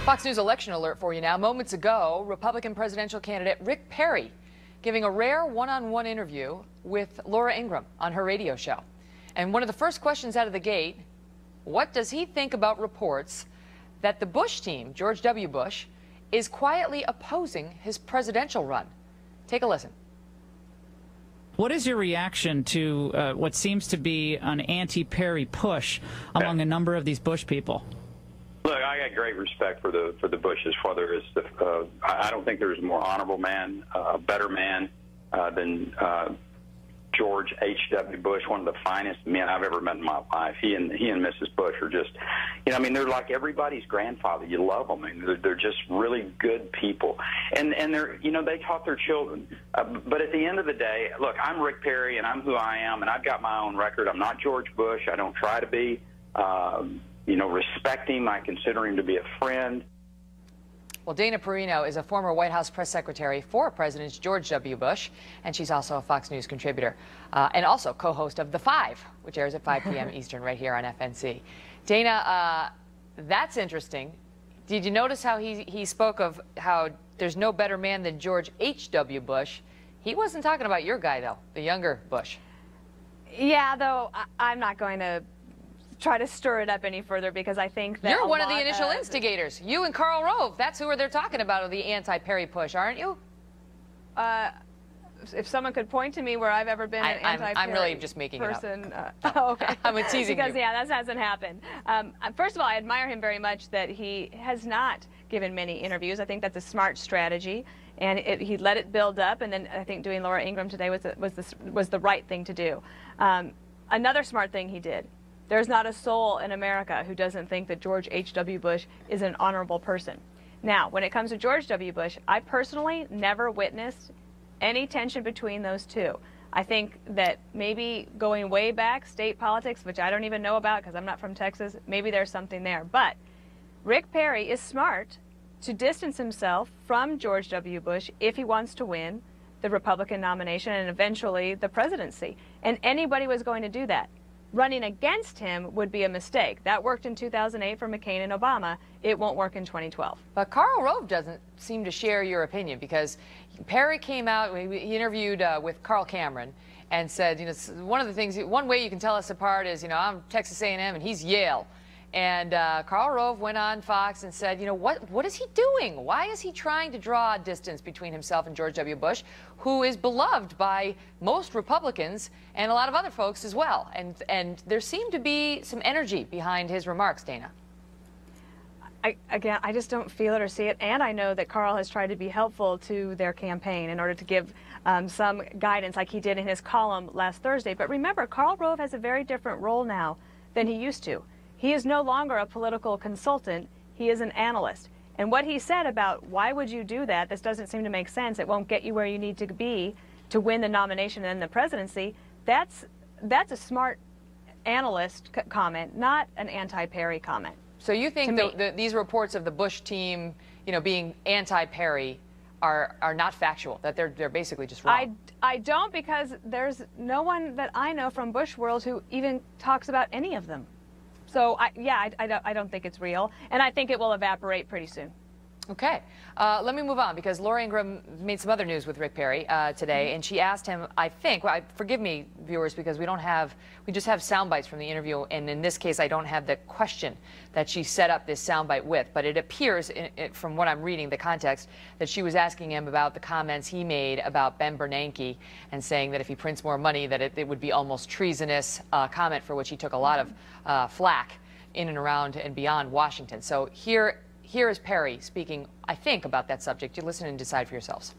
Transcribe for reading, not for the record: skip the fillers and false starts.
Fox News election alert for you now. Moments ago, Republican presidential candidate Rick Perry giving a rare one-on-one interview with Laura Ingraham on her radio show. And one of the first questions out of the gate, what does he think about reports that the Bush team, George W. Bush, is quietly opposing his presidential run? Take a listen. What is your reaction to what seems to be an anti-Perry push among a number of these Bush people? Look, I got great respect for the Bushes. Whether it's I don't think there's a more honorable man, a better man than George H.W. Bush, one of the finest men I've ever met in my life. He and Mrs. Bush are just, I mean, they're like everybody's grandfather. You love them. I mean, they're just really good people, and they're, they taught their children. But at the end of the day, look, I'm Rick Perry, and I'm who I am, and I've got my own record. I'm not George Bush. I don't try to be. Respect him. I consider him to be a friend. Well, Dana Perino is a former White House press secretary for President George W. Bush, and she's also a Fox News contributor and also co-host of The Five, which airs at 5 p.m. Eastern right here on FNC. Dana, that's interesting. Did you notice how he spoke of how there's no better man than George H.W. Bush? He wasn't talking about your guy, though, the younger Bush. Yeah, though I'm not going to try to stir it up any further, because I think that you're one of the initial instigators. You and Karl Rove, that's who they're talking about, the anti-Perry push, aren't you? If someone could point to me where I've ever been an anti-Perry I'm really just making person, it up. Oh, okay. I'm teasing because, you. yeah, that hasn't happened. First of all, I admire him very much that he has not given many interviews. I think that's a smart strategy, and he let it build up, and then I think doing Laura Ingraham today was the right thing to do. Another smart thing he did. There's not a soul in America who doesn't think that George H.W. Bush is an honorable person. Now, when it comes to George W. Bush, I personally never witnessed any tension between those two. I think that maybe going way back, state politics, which I don't even know about because I'm not from Texas, maybe there's something there. But Rick Perry is smart to distance himself from George W. Bush if he wants to win the Republican nomination and eventually the presidency. And anybody was going to do that. Running against him would be a mistake. That worked in 2008 for McCain and Obama. It won't work in 2012. But Karl Rove doesn't seem to share your opinion, because Perry came out, he interviewed with Carl Cameron and said, one way you can tell us apart is, I'm Texas A&M and he's Yale. And Karl Rove went on Fox and said, what is he doing? Why is he trying to draw a distance between himself and George W. Bush, who is beloved by most Republicans and a lot of other folks as well? And there seemed to be some energy behind his remarks, Dana. Again, I just don't feel it or see it. And I know that Karl has tried to be helpful to their campaign in order to give some guidance like he did in his column last Thursday. But remember, Karl Rove has a very different role now than he used to. He is no longer a political consultant. He is an analyst. And what he said about why would you do that, this doesn't seem to make sense, it won't get you where you need to be to win the nomination and the presidency, that's a smart analyst comment, not an anti-Perry comment. So you think these reports of the Bush team, being anti-Perry are not factual, that they're basically just wrong? I don't, because there's no one that I know from Bush world who even talks about any of them. So, I don't think it's real, and I think it will evaporate pretty soon. Okay. Let me move on, because Laura Ingraham made some other news with Rick Perry today, and she asked him, I think, forgive me, viewers, because we just have sound bites from the interview, and in this case, I don't have the question that she set up this soundbite with, but it appears, from what I'm reading, the context, that she was asking him about the comments he made about Ben Bernanke and saying that if he prints more money, that it would be almost treasonous, comment for which he took a lot of flack in and around and beyond Washington. So here is Perry speaking, I think, about that subject. You listen and decide for yourselves.